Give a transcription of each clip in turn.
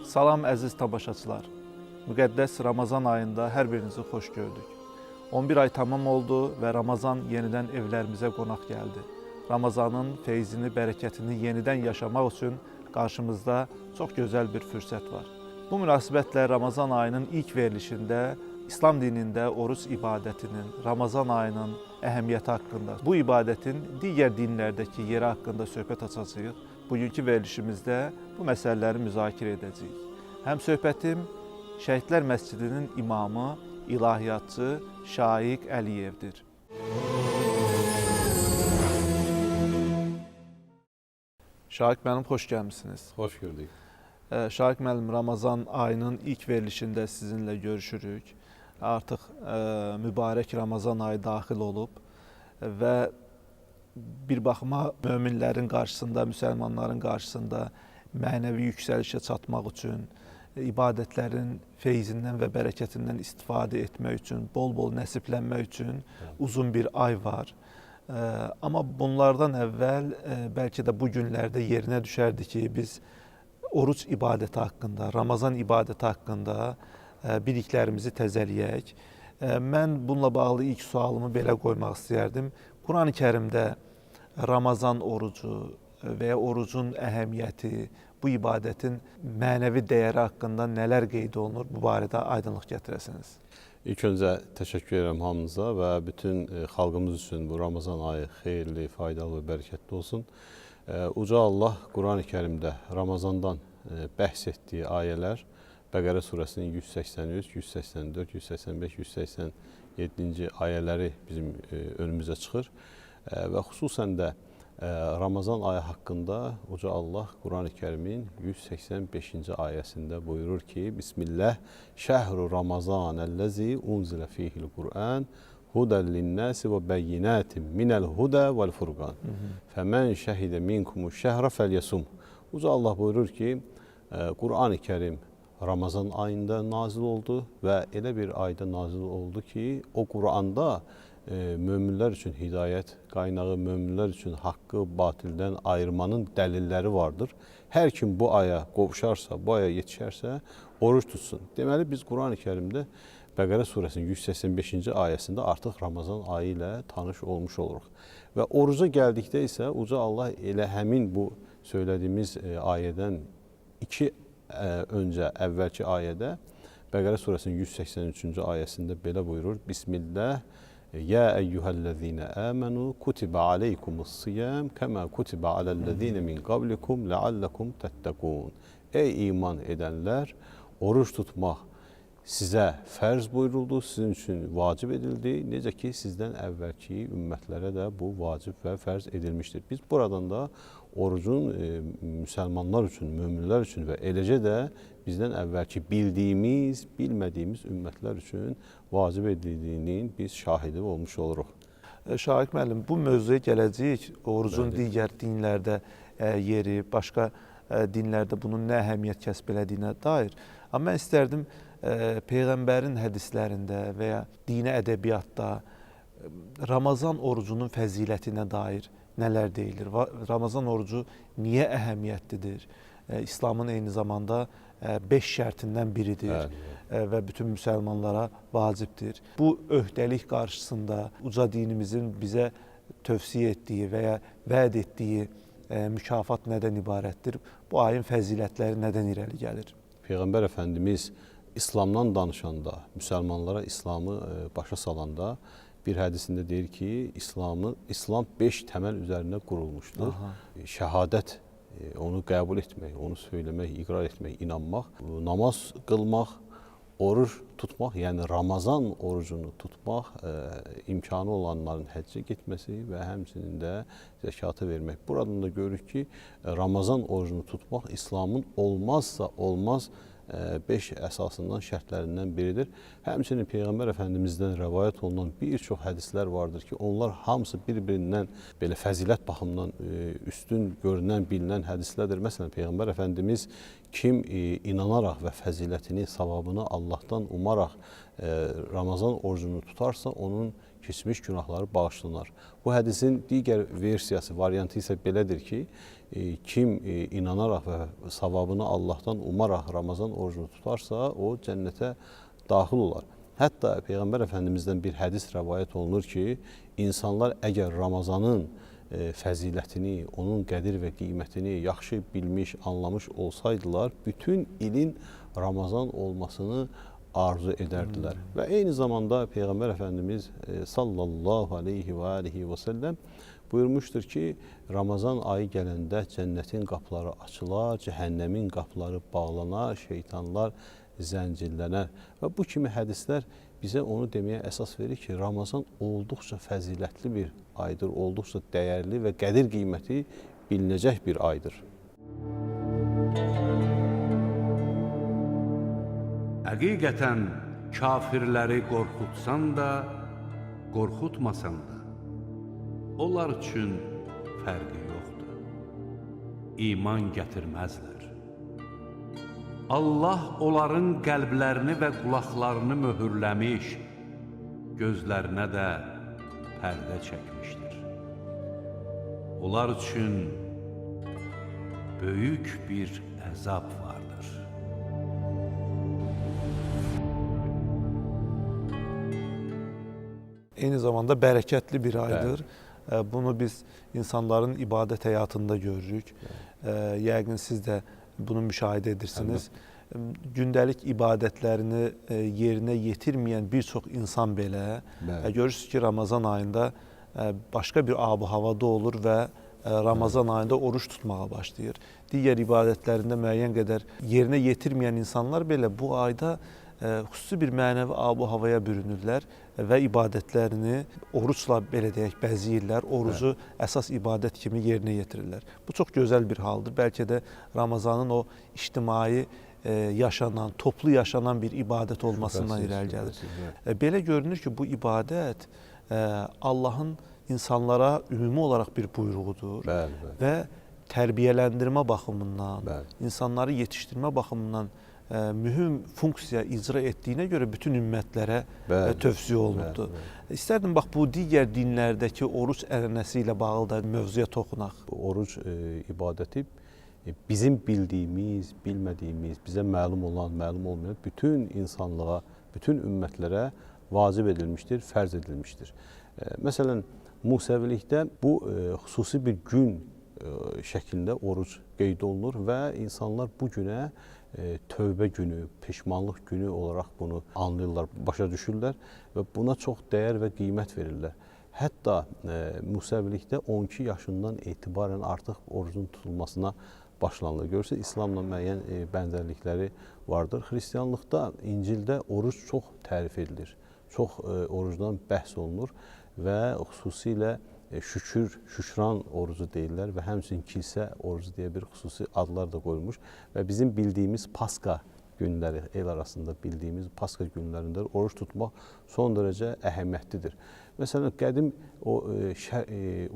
Salam əziz tamaşaçılar. Müqəddəs Ramazan ayında hər birinizi xoş gördük. 11 ay tamam oldu və Ramazan yenidən evlərimizə qonaq gəldi. Ramazanın feyzini, bərəkətini yenidən yaşamaq üçün qarşımızda çox gözəl bir fürsət var. Bu münasibətlə Ramazan ayının ilk verilişində İslam dinində oruç ibadətinin, Ramazan ayının əhəmiyyəti haqqında, bu ibadətin digər dinlərdəki yeri haqqında söhbət açacağıq. Bugünkü verilişimizdə bu məsələləri müzakirə edəcəyik. Həm söhbətim Şəhidlər Məscidinin imamı, ilahiyyatçı Şaiq Əliyevdir. Şaiq müəllim, xoş gəlmisiniz. Xoş gördük. Şaiq müəllim, Ramazan ayının ilk verilişində sizinlə görüşürük. Artıq mübarək Ramazan ayı daxil olub və bir baxıma möminlərin qarşısında, müsəlmanların qarşısında mənəvi yüksəlişə çatmaq üçün, ibadətlərin feyzindən və bərəkətindən istifadə etmək üçün, bol-bol nəsiblənmək üçün uzun bir ay var. Amma bunlardan əvvəl bəlkə də bu günlərdə yerinə düşərdi ki, biz oruç ibadəti haqqında, Ramazan ibadəti haqqında biliklərimizi təzələyək. Mən bununla bağlı ilk sualımı belə qoymaq istəyərdim. Quran-ı Kərimdə Ramazan orucu və ya orucun əhəmiyyəti, bu ibadətin mənəvi dəyəri haqqında nələr qeyd olunur, bu barədə aydınlıq gətirəsiniz. İlk öncə təşəkkür edirəm hamınıza və bütün xalqımız üçün bu Ramazan ayı xeyirli, faydalı və bərəkətli olsun. Uca Allah Quran-ı Kərimdə Ramazandan bəhs etdiyi ayələr Bəqərə surəsinin 183, 184, 185, 187-ci ayələri bizim önümüzə çıxır. Və xüsusən də Ramazan ayı haqqında Uca Allah Quran-ı Kərimin 185-ci ayəsində buyurur ki, Bismillah, şəhru Ramazan əlləzi unzilə fihil Qur'an, hudəl linnəsi və bəyyinətin minəl hudə vəl furqan. Fəmən şəhidə minkumu şəhrə fəlyəsum. Uca Allah buyurur ki, Quran-ı Kərim Ramazan ayında nazil oldu və elə bir ayda nazil oldu ki, o Quranda möminlər üçün hidayət qaynağı, möminlər üçün haqqı batildən ayırmanın dəlilləri vardır. Hər kim bu aya qovuşarsa, bu aya yetişərsə, oruç tutsun. Deməli, biz Quran-ı Kərimdə Bəqərə surəsinin 185-ci ayəsində artıq Ramazan ayı ilə tanış olmuş oluruq. Və oruca gəldikdə isə Uca Allah elə həmin bu söylədiyimiz ayədən öncə əvvəlki ayədə Bəqərə surəsinin 183-cü ayəsində belə buyurur. Bismillah, Yə əyyuhəl-ləzīnə əmənu kutibə aleykumus-siyam kəmə kutibə aləl-ləzīnə min qablikum ləalləkum təttəqun. Ey iman edənlər, oruç tutmaq sizə fərz buyuruldu, sizin üçün vacib edildi. Necə ki, sizdən əvvəlki ümmətlərə də bu vacib və fərz edilmişdir. Biz buradan da orucun müsəlmanlar üçün, möminlər üçün və eləcə də bizdən əvvəlki bildiyimiz, bilmədiyimiz ümmətlər üçün vacib edildiyinin biz şahidi olmuş oluruq. Şaiq müəllim, bu mövzuya gələcəyik. Orucun digər dinlərdə yeri, başqa dinlərdə bunun nə əhəmiyyət kəsb elədiyinə dair. Amma mən istərdim Peyğəmbərin hədislərində və ya dini ədəbiyyatda Ramazan orucunun fəzilətinə dair nələr deyilir? Ramazan orucu niyə əhəmiyyətlidir? İslamın eyni zamanda 5 şərtindən biridir və bütün müsəlmanlara vacibdir. Bu öhdəlik qarşısında uca dinimizin bizə tövsiyə etdiyi və ya vəd etdiyi mükafat nədən ibarətdir? Bu ayın fəzilətləri nədən irəli gəlir? Peyğəmbər Əfəndimiz İslamdan danışanda, müsəlmanlara İslamı başa salanda bir hədisində deyir ki, İslam 5 təməl üzərində qurulmuşdur. Şəhadət, onu qəbul etmək, onu söyləmək, iqrar etmək, inanmaq, namaz qılmaq, oruç tutmaq, yəni Ramazan orucunu tutmaq, imkanı olanların həccə getməsi və həmçinin də zəkatı vermək. Buradan da görürük ki, Ramazan orucunu tutmaq İslamın olmazsa olmaz 5 əsasından, şərtlərindən biridir. Həmçinin Peyğəmbər Əfəndimizdən rəvayət olunan bir çox hədislər vardır ki, onlar hamısı bir-birindən belə fəzilət baxımından üstün görünən, bilinən hədislərdir. Məsələn, Peyğəmbər Əfəndimiz kim inanaraq və fəzilətini, savabını Allahdan umaraq Ramazan orucunu tutarsa, onun keçmiş günahları bağışlanar. Bu hədisin digər versiyası, variantı isə belədir ki, kim inanaraq və savabını Allahdan umaraq Ramazan orucunu tutarsa, o cənnətə daxil olar. Hətta Peyğəmbər Əfəndimizdən bir hədis rəvayət olunur ki, insanlar əgər Ramazanın fəzilətini, onun qədir və qiymətini yaxşı bilmiş, anlamış olsaydılar, bütün ilin Ramazan olmasını arzu edərdilər. Və eyni zamanda Peyğəmbər Əfəndimiz sallallahu aleyhi və alihi və səlləm buyurmuşdur ki, Ramazan ayı gələndə cənnətin qapıları açılar, cəhənnəmin qapıları bağlanar, şeytanlar zəncirlənər. Və bu kimi hədislər bizə onu deməyə əsas verir ki, Ramazan olduqca fəzilətli bir aydır, olduqca dəyərli və qədir qiyməti bilinəcək bir aydır. Həqiqətən kafirləri qorxutsan da, qorxutmasan da, onlar üçün fərqi yoxdur. İman gətirməzlər. Allah onların qəlblərini və qulaqlarını möhürləmiş, gözlərinə də pərdə çəkmişdir. Onlar üçün böyük bir əzab vardır. Eyni zamanda bərəkətli bir aydır. Bunu biz insanların ibadət həyatında görürük. Yəqin siz də bunu müşahidə edirsiniz. Gündəlik ibadətlərini yerinə yetirməyən bir çox insan belə görürsünüz ki, Ramazan ayında başqa bir ab-havada olur və Ramazan ayında oruç tutmağa başlayır. Digər ibadətlərində müəyyən qədər yerinə yetirməyən insanlar belə bu ayda xüsusi bir mənəvi ab-havaya bürünürlər və ibadətlərini orucla belə deyək bəzəyirlər, orucu əsas ibadət kimi yerinə yetirirlər. Bu çox gözəl bir haldır. Bəlkə də Ramazanın o ictimai yaşanan, toplu yaşanan bir ibadət olmasından irəli gəlir. Belə görünür ki, bu ibadət Allahın insanlara ümumi olaraq bir buyruğudur və tərbiyələndirmə baxımından, insanları yetişdirmə baxımından mühüm funksiya icra etdiyinə görə bütün ümmətlərə tövsiyə olunubdur. İstərdim bax bu digər dinlərdəki oruç ənənəsi ilə bağlı da mövzuya toxunaq. Oruc ibadəti bizim bildiyimiz, bilmədiyimiz, bizə məlum olan, məlum olmayan bütün insanlığa, bütün ümmətlərə vacib edilmişdir, fərz edilmişdir. Məsələn, Musəvilikdə bu xüsusi bir gün şəklində oruc qeyd olunur və insanlar bu günə tövbə günü, peşmanlıq günü olaraq bunu anlayırlar, başa düşürlər və buna çox dəyər və qiymət verirlər. Hətta Musəvilikdə 12 yaşından etibarən artıq orucun tutulmasına başlanılır. Görürsünüz, İslamla müəyyən bənzərlikləri vardır. Xristianlıqda, İncildə oruc çox tərif edilir, çox orucdan bəhs olunur və xüsusilə şükran orucu deyirlər və həmçinin kilsə orucu deyə bir xüsusi adlar da qoyulmuş və bizim bildiyimiz Paska günləri, el arasında bildiyimiz Paska günlərində oruç tutmaq son dərəcə əhəmiyyətlidir. Məsələn, qədim o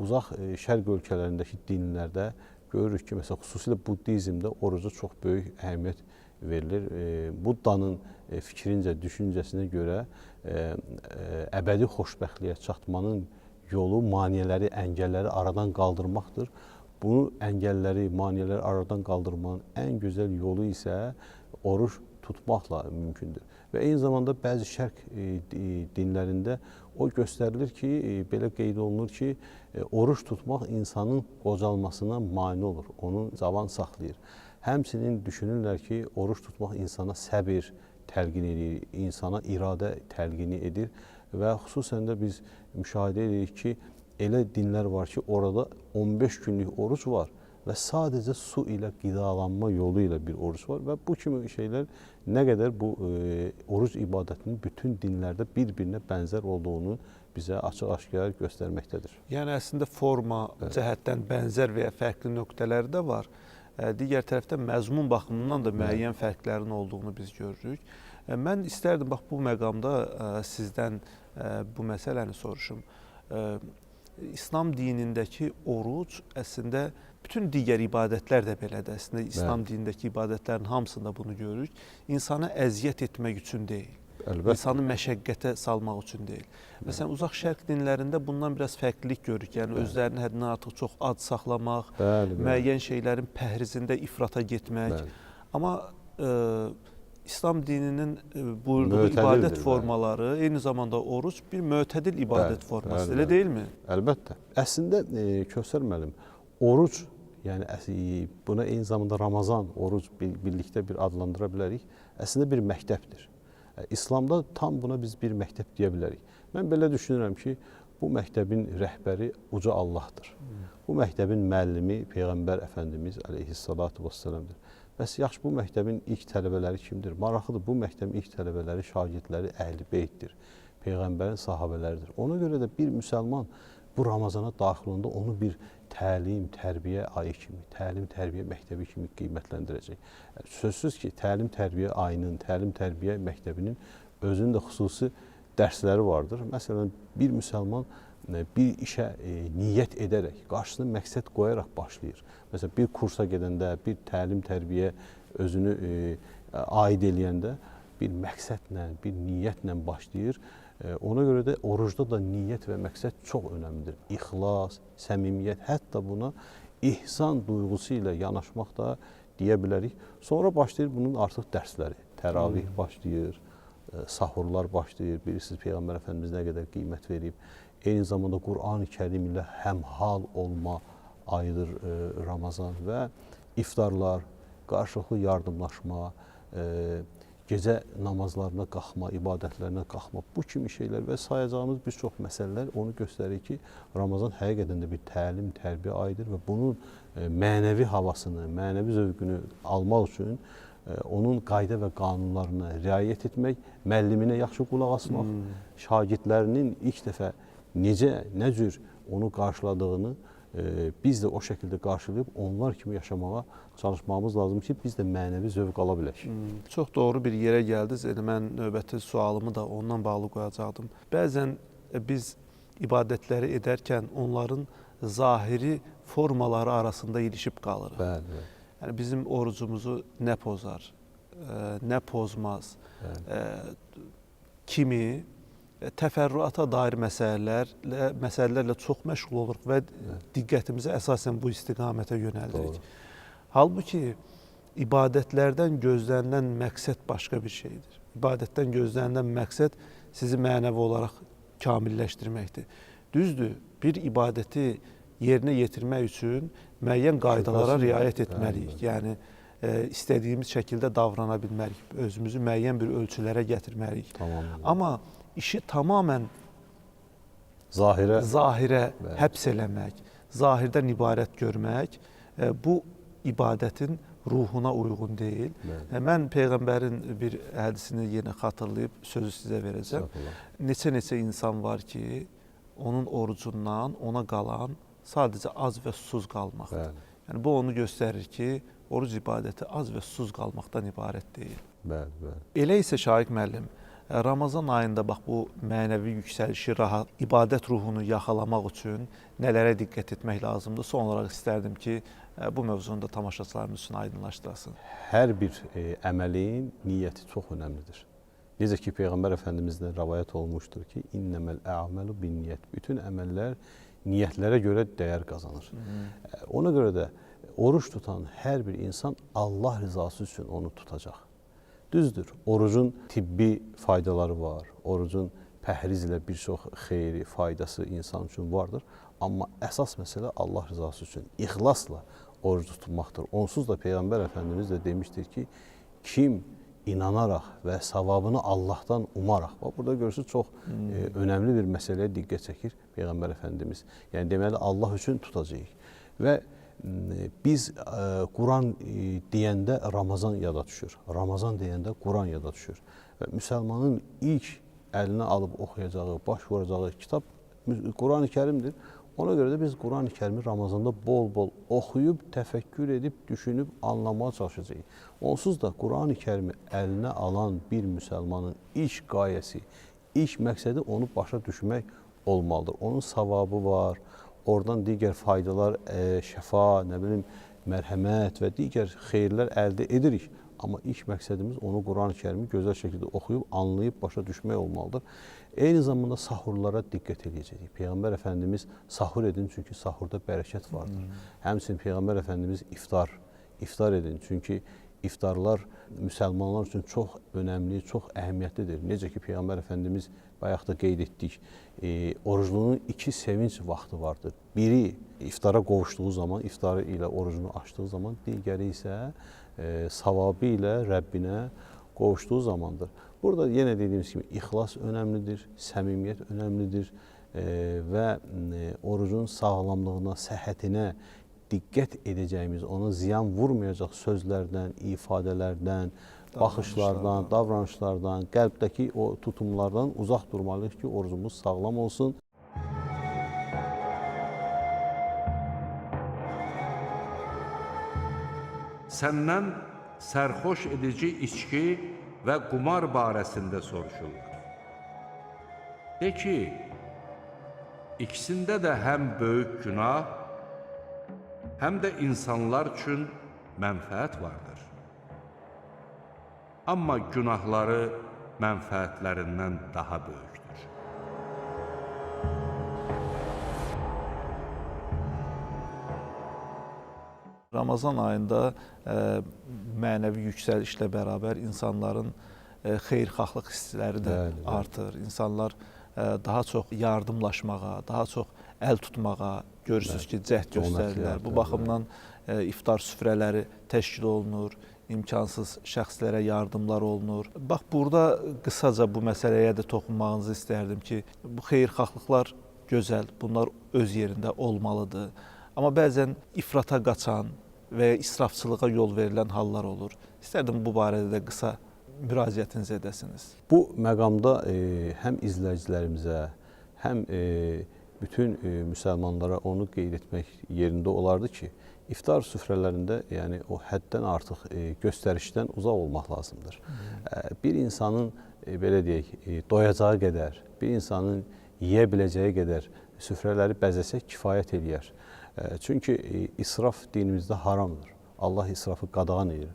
uzaq şərq ölkələrindəki dinlərdə görürük ki, məsələn, xüsusilə Buddizmdə oruca çox böyük əhəmiyyət verilir. Buddanın fikrincə, düşüncəsinə görə əbədi xoşbəxtliyə çatmanın yolu maneələri, əngəlləri aradan qaldırmaqdır. Bunu əngəlləri, maneələri aradan qaldırmanın ən gözəl yolu isə oruç tutmaqla mümkündür. Və eyni zamanda bəzi şərq dinlərində o göstərilir ki, belə qeyd olunur ki, oruç tutmaq insanın qocalmasına mane olur, onu cavan saxlayır. Həmçinin düşünürlər ki, oruç tutmaq insana səbir təlqin edir, insana iradə təlqini edir və xüsusən də biz müşahidə edirik ki, elə dinlər var ki, orada 15 günlük oruc var və sadəcə su ilə qidalanma yolu ilə bir oruc var və bu kimi şeylər nə qədər bu oruc ibadətinin bütün dinlərdə bir-birinə bənzər olduğunu bizə açıq-aşkar göstərməkdədir. Yəni əslində forma cəhətdən bənzər və ya fərqli nöqtələri də var. Digər tərəfdən məzmun baxımından da müəyyən fərqlərin olduğunu biz görürük. Mən istərdim bax bu məqamda sizdən bu məsələni soruşum. İslam dinindəki oruc əslində bütün digər ibadətlər də belədir. Əslində İslam dinindəki ibadətlərin hamısında bunu görürük. İnsana əziyyət etmək üçün deyil. Əlbəttə. İnsanı məşəqqətə salmaq üçün deyil. Məsələn, uzaq şərq dinlərində bundan biraz fərqlilik görürük. Yəni özlərini həddindən artıq çox ad saxlamaq, müəyyən şeylərin pəhrizində ifrata getmək. Bəli. Amma İslam dininin buyurduğu ibadət formaları, eyni zamanda oruc bir mötədil ibadət forması, elə deyilmi? Əlbəttə. Əslində Kövsər müəllim, oruc, yəni buna eyni zamanda Ramazan, oruc birlikdə bir adlandıra bilərik. Əslində bir məktəbdir. İslamda tam buna biz bir məktəb deyə bilərik. Mən belə düşünürəm ki, bu məktəbin rəhbəri uca Allahdır. Bu məktəbin müəllimi Peyğəmbər Əfəndimiz əleyhissalatu vesselamdır. Bəs yaxşı, bu məktəbin ilk tələbələri kimdir? Maraqlıdır, bu məktəbin ilk tələbələri, şagirdləri Əhl-i Beytdir. Peyğəmbərin sahabələridir. Ona görə də bir müsəlman bu Ramazana daxil olanda onu bir təlim, tərbiyə ayı kimi, təlim, tərbiyə məktəbi kimi qiymətləndirəcək. Sözsüz ki, təlim, tərbiyə ayının, təlim, tərbiyə məktəbinin özünün də xüsusi dərsləri vardır. Məsələn, bir müsəlman bir işə niyyət edərək, qarşısına məqsəd qoyaraq başlayır. Məsələn, bir kursa gedəndə, bir təlim, tərbiyə özünü aid eləyəndə bir məqsədlə, bir niyyətlə başlayır. Ona görə də orucda da niyyət və məqsəd çox önəmlidir. İxlas, səmimiyyət, hətta buna ihsan duyğusu ilə yanaşmaq da deyə bilərik. Sonra başlayır bunun artıq dərsləri. Təravih başlayır, sahurlar başlayır. Bilirsiniz, Peyğəmbər Əfəndimiz nə qədər qiymət verib. Eyni zamanda Qur'an-ı Kərim ilə həmhal olma ayıdır Ramazan və iftarlar, qarşılıqlı yardımlaşma, gecə namazlarına qalxma, ibadətlərinə qalxma, bu kimi şeylər və sayacağımız bir çox məsələlər onu göstərir ki, Ramazan həqiqətən də bir təlim, tərbiyə ayıdır və bunun mənəvi havasını, mənəvi zövqünü almaq üçün onun qayda və qanunlarına riayət etmək, müəlliminə yaxşı qulaq asmaq, şagirdlərinin ilk dəfə necə, nə cür onu qarşıladığını biz də o şəkildə qarşılayıb onlar kimi yaşamağa çalışmamız lazımdır ki, biz də mənəvi zövq ala bilək. Çox doğru bir yerə gəldiniz. Mən növbəti sualımı da ondan bağlı qoyacaqdım. Bəzən biz ibadətləri edərkən onların zahiri formaları arasında ilişib qalırıq. Bəli. Yəni bizim orucumuzu nə pozar, nə pozmaz, kimi təfərrüata dair məsələlərlə çox məşğul oluruq və diqqətimizi əsasən bu istiqamətə yönəldirik. Halbuki ibadətlərdən gözlənilən məqsəd başqa bir şeydir. İbadətdən gözlənilən məqsəd sizi mənəvi olaraq kamilləşdirməkdir. Düzdür, bir ibadəti yerinə yetirmək üçün müəyyən qaydalara riayət etməliyik. Yəni, istədiyimiz şəkildə davrana bilməliyik, özümüzü müəyyən bir ölçülərə gətirməliyik. Amma işi tamamən zahirə həbs eləmək, zahirdən ibarət görmək, bu ibadətin ruhuna uyğun deyil. Mən Peyğəmbərin bir hədisini yenə xatırlayıb sözü sizə verəcəm. Neçə-neçə insan var ki, onun orucundan ona qalan sadəcə az və susuz qalmaqdır. Yəni, bu onu göstərir ki, oruc ibadəti az və susuz qalmaqdan ibarət deyil. Elə isə Şaiq müəllim, Ramazan ayında bax bu mənəvi yüksəlişi, ibadət ruhunu yaxalamaq üçün nələrə diqqət etmək lazımdır? Son olaraq istərdim ki, bu mövzunu da tamaşaçılarımız üçün aydınlaşdırasın. Hər bir əməlin niyyəti çox önəmlidir. Necə ki, Peyğəmbər Əfəndimizdən rəvayət olmuşdur ki, İnnəməl əməlu bin niyyət. Bütün əməllər niyyətlərə görə dəyər qazanır. Ona görə də oruç tutan hər bir insan Allah rızası üçün onu tutacaq. Düzdür, orucun tibbi faydaları var, orucun pəhrizlə bir çox xeyri, faydası insan üçün vardır. Amma əsas məsələ Allah rızası üçün ixlasla oruc tutmaqdır. Onsuz da Peyğəmbər Əfəndimiz də demişdir ki, kim inanaraq və savabını Allahdan umaraq, burada görürsünüz, çox önəmli bir məsələyə diqqət çəkir Peyğəmbər Əfəndimiz. Yəni, deməli, Allah üçün tutacağıq. Və biz Quran deyəndə Ramazan yada düşür. Ramazan deyəndə Quran yada düşür. Və müsəlmanın ilk əlinə alıb oxuyacağı, baş vuracağı kitab Quran-ı Kərimdir. Ona görə də biz Quran-ı Kərimi Ramazanda bol-bol oxuyub, təfəkkür edib, düşünüb, anlamaya çalışacağıq. Onsuz da Quran-ı Kərimi əlinə alan bir müsəlmanın ilk qayəsi, ilk məqsədi onu başa düşmək olmalıdır. Onun savabı var, oradan digər faydalar, şəfa, nə bilim, mərhəmət və digər xeyirlər əldə edirik. Amma ilk məqsədimiz onu Quran-ı Kərimi gözəl şəkildə oxuyub, anlayıb, başa düşmək olmalıdır. Eyni zamanda sahurlara diqqət edəcəyik. Peyğəmbər Əfəndimiz sahur edin, çünki sahurda bərəkət vardır. Həmçinin Peyğəmbər Əfəndimiz iftar edin, çünki iftarlar müsəlmanlar üçün çox önəmli, çox əhəmiyyətlidir. Necə ki, Peyğəmbər Əfəndimiz bayaq da qeyd etdik, oruclunun 2 sevinç vaxtı vardır. Biri iftara qovuşduğu zaman, iftarı ilə orucunu açdığı zaman, digəri isə savabı ilə Rəbbinə qovuşduğu zamandır. Burada yenə dediyimiz kimi ixlas önəmlidir, səmimiyyət önəmlidir və orucun sağlamlığına, səhhətinə diqqət edəcəyimiz, ona ziyan vurmayacaq sözlərdən, ifadələrdən, baxışlardan, davranışlardan, qəlbdəki o tutumlardan uzaq durmalıyıq ki, orucumuz sağlam olsun. Səndən sərxoş edici içki və qumar barəsində soruşurlar. De ki, ikisində də həm böyük günah, həm də insanlar üçün mənfəət vardır. Amma günahları mənfəətlərindən daha böyükdür. Ramazan ayında mənəvi yüksəlişlə bərabər insanların xeyirxahlıq hissləri də artır. İnsanlar daha çox yardımlaşmağa, daha çox əl tutmağa, görürsünüz ki, cəhd göstərirlər. Bu baxımdan iftar süfrələri təşkil olunur, imkansız şəxslərə yardımlar olunur. Bax, burada qısaca bu məsələyə də toxunmağınızı istərdim ki, bu xeyirxahlıqlar gözəl, bunlar öz yerində olmalıdır. Amma bəzən ifrata qaçan və ya israfçılığa yol verilən hallar olur. İstərdim bu barədə də qısa müraciətinizi edəsiniz. Bu məqamda həm izləyicilərimizə, həm bütün müsəlmanlara onu qeyd etmək yerində olardı ki, iftar süfrələrində yəni o həddən artıq göstərişdən uzaq olmaq lazımdır. Bir insanın belə deyək, doyacağı qədər, bir insanın yeyə biləcəyi qədər süfrələri bəzəsək kifayət eləyər. Çünki israf dinimizdə haramdır. Allah israfı qadağan edir.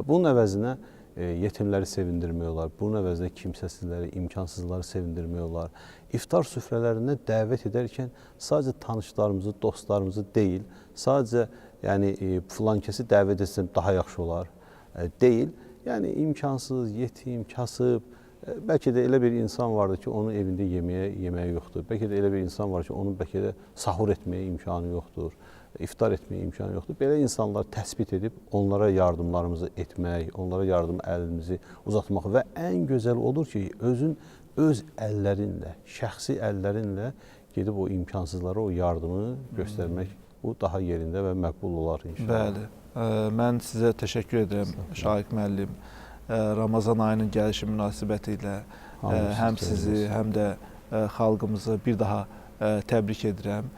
Bunun əvəzinə yetimləri sevindirmək olar, bunun əvəzinə kimsəsizləri, imkansızları sevindirmək olar. İftar süfrələrinə dəvət edərkən sadəcə tanışlarımızı, dostlarımızı deyil, sadəcə yəni filan kəsi dəvət etsəm daha yaxşı olar deyil. Yəni imkansız, yetim, kasıb, bəlkə də elə bir insan vardır ki, onun evində yeməyi yoxdur. Bəlkə də elə bir insan var ki, onun bəlkə də sahur etməyə imkanı yoxdur, iftar etməyə imkanı yoxdur. Belə insanlar təsbit edib onlara yardımlarımızı etmək, onlara yardım əlimizi uzatmaq və ən gözəl odur ki, öz əllərinlə, şəxsi əllərinlə gedib o imkansızlara o yardımı göstərmək bu daha yerində və məqbul olar inşallah. Bəli, mən sizə təşəkkür edirəm Şaiq müəllim. Ramazan ayının gəlişi münasibəti ilə həm sizi, həm də xalqımızı bir daha təbrik edirəm.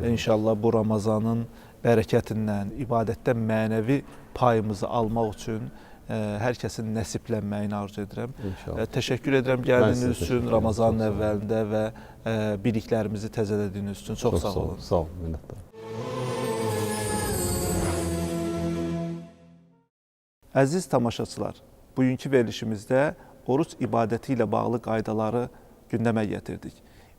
İnşallah bu Ramazanın bərəkətindən, ibadətdən mənəvi payımızı almaq üçün hər kəsin nəsiblənməyini arzu edirəm. Təşəkkür edirəm gəldiyiniz üçün, Ramazanın əvvəlində və biliklərimizi təzələdiyiniz üçün. Çox sağ olun. Sağ olun, minnətdaram. Əziz tamaşaçılar, bugünkü verilişimizdə oruc ibadəti ilə bağlı qaydaları gündəmə gətirdik.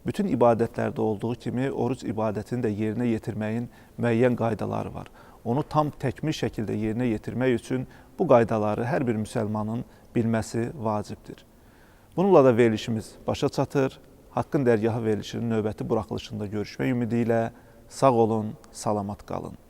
Bütün ibadətlərdə olduğu kimi oruc ibadətini də yerinə yetirməyin müəyyən qaydaları var. Onu tam təkmil şəkildə yerinə yetirmək üçün bu qaydaları hər bir müsəlmanın bilməsi vacibdir. Bununla da verilişimiz başa çatır. Haqqın Dərgahı verilişinin növbəti buraxılışında görüşmək ümidi ilə sağ olun, salamat qalın.